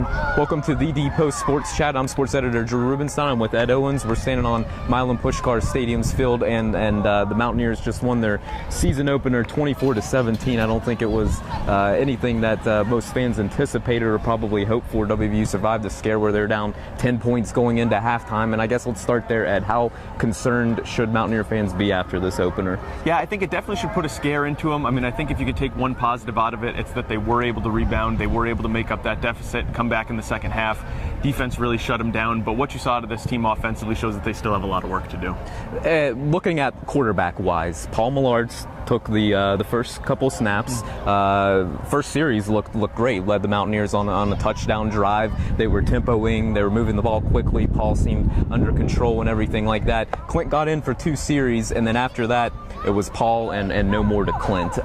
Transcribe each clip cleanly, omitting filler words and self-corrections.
Welcome to the TheDPost Sports Chat. I'm sports editor Drew Rubenstein. I'm with Ed Owens. We're standing on Milan Puskar Stadium's field, and the Mountaineers just won their season opener 24-17. I don't think it was anything that most fans anticipated or probably hoped for. WVU survived the scare where they're down 10 points going into halftime, and I guess let's start there, Ed. How concerned should Mountaineer fans be after this opener? Yeah, I think it definitely should put a scare into them. I mean, I think if you could take one positive out of it, it's that they were able to rebound. They were able to make up that deficit and come back in the second half. Defense really shut them down, but what you saw out of this team offensively shows that they still have a lot of work to do. Looking at quarterback-wise, Paul Millard took the first couple snaps. First series looked great. Led the Mountaineers on a touchdown drive. They were tempoing. They were moving the ball quickly. Paul seemed under control and everything like that. Clint got in for 2 series, and then after that, it was Paul and no more to Clint.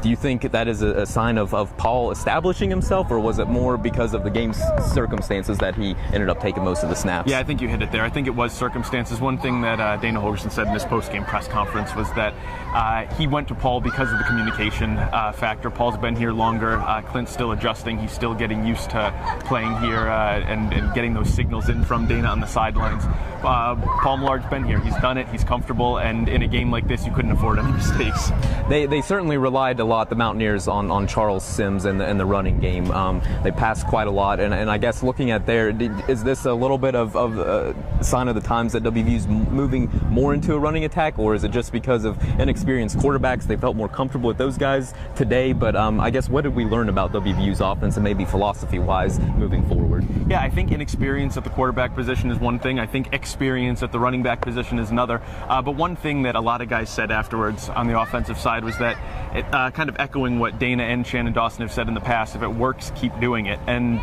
Do you think that is a sign of Paul establishing himself, or was it more because of the game's circumstances that he ended up taking most of the snaps? Yeah, I think you hit it there. I think it was circumstances. One thing that Dana Holgorsen said in his post-game press conference was that he went to Paul because of the communication factor. Paul's been here longer. Clint's still adjusting. He's still getting used to playing here and getting those signals in from Dana on the sidelines. Paul Millard's been here. He's done it. He's comfortable. And in a game like this, you couldn't afford any mistakes. They certainly relied a lot, the Mountaineers, on Charles Sims and the running game. They passed quite a lot. And I guess looking at there, is this a little bit of a sign of the times that WVU's moving more into a running attack, or is it just because of inexperienced quarterbacks? They felt more comfortable with those guys today. But I guess what did we learn about WVU's offense and maybe philosophy-wise moving forward? Yeah, I think inexperience at the quarterback position is one thing. I think experience at the running back position is another. But one thing that a lot of guys said afterwards on the offensive side was that, kind of echoing what Dana and Shannon Dawson have said in the past, if it works, keep doing it. And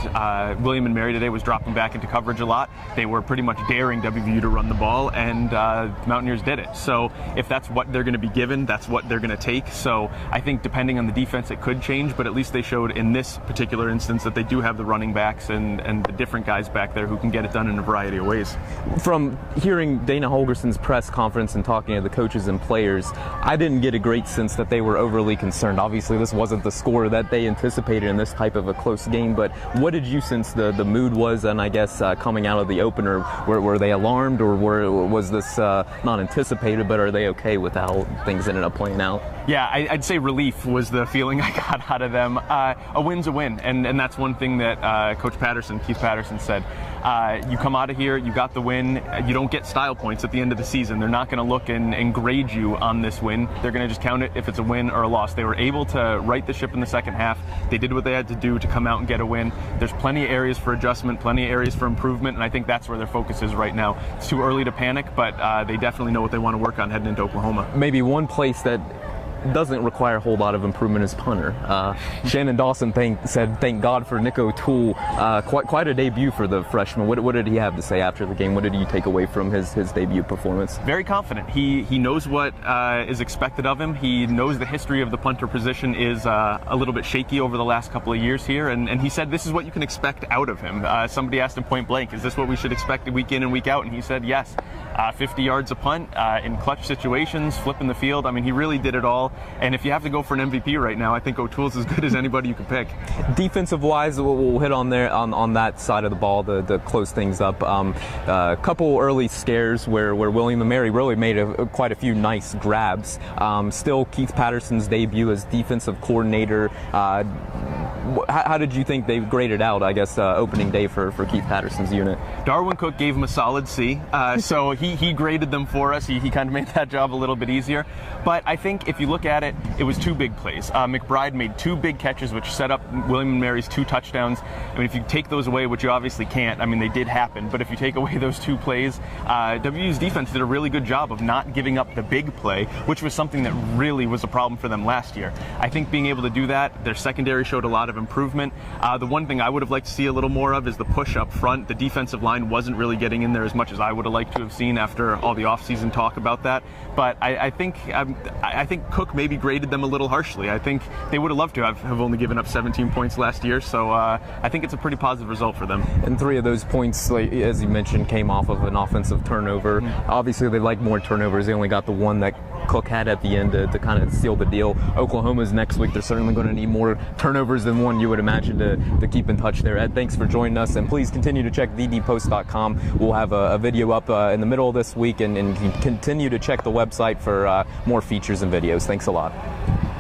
William and Mary today was dropping back into coverage a lot. They were pretty much daring WVU to run the ball, and the Mountaineers did it. So if that's what they're going to be given, that's what they're going to take. So I think depending on the defense, it could change, but at least they showed in this particular instance that they do have the running backs and the different guys back there who can get it done in a variety of ways. From hearing Dana Holgorsen's press conference and talking to the coaches and players, I didn't get a great sense that they were overly concerned. Obviously, this wasn't the score that they anticipated in this type of a close game, but what did you sense the mood was, and I guess coming out of the opener? Were they alarmed, or was this not anticipated, but are they okay with how things ended up playing out? Yeah, I'd say relief was the feeling I got out of them. A win's a win, and that's one thing that Coach Keith Patterson said. You come out of here, you got the win, you don't get style points at the end of the season. They're not going to look and grade you on this win. They're going to just count it if it's a win or a loss. They were able to right the ship in the second half. They did what they had to do to come out and get a win. There's plenty of areas for adjustment, plenty of areas for improvement, and I think that's where their focus is right now. It's too early to panic, but they definitely know what they want to work on heading into Oklahoma. Maybe one place that doesn't require a whole lot of improvement as punter. Shannon Dawson said thank God for Nick O'Toole. Quite a debut for the freshman. What did he have to say after the game? What did you take away from his debut performance? Very confident. He knows what is expected of him. He knows the history of the punter position is a little bit shaky over the last couple of years here, and he said this is what you can expect out of him. Somebody asked him point blank, is this what we should expect week in and week out? And he said yes. 50 yards a punt in clutch situations, flipping the field. I mean, he really did it all. And if you have to go for an MVP right now, I think O'Toole's as good as anybody you can pick. Defensive-wise, we'll hit on there on that side of the ball to close things up. A couple early scares where William and Mary really made quite a few nice grabs. Still, Keith Patterson's debut as defensive coordinator. How did you think they graded out, I guess, opening day for Keith Patterson's unit? Darwin Cook gave him a solid C, so he graded them for us. He kind of made that job a little bit easier. But I think if you look at it, it was 2 big plays. McBride made 2 big catches, which set up William and Mary's 2 touchdowns. I mean, if you take those away, which you obviously can't, I mean, they did happen, but if you take away those 2 plays, WVU's defense did a really good job of not giving up the big play, which was something that really was a problem for them last year. I think being able to do that, their secondary showed a lot of improvement. The one thing I would have liked to see a little more of is the push up front. The defensive line wasn't really getting in there as much as I would have liked to have seen after all the offseason talk about that. But I think Cook maybe graded them a little harshly. I think they would have loved to have only given up 17 points last year, so I think it's a pretty positive result for them. And 3 of those points, like, as you mentioned, came off of an offensive turnover. Obviously, they like more turnovers. They only got the one that Cook had at the end to kind of seal the deal. Oklahoma's next week. They're certainly going to need more turnovers than one, you would imagine, to keep in touch there. Ed, thanks for joining us, and please continue to check TheDPost.com. We'll have a video up in the middle of this week, and continue to check the website for more features and videos. Thanks a lot.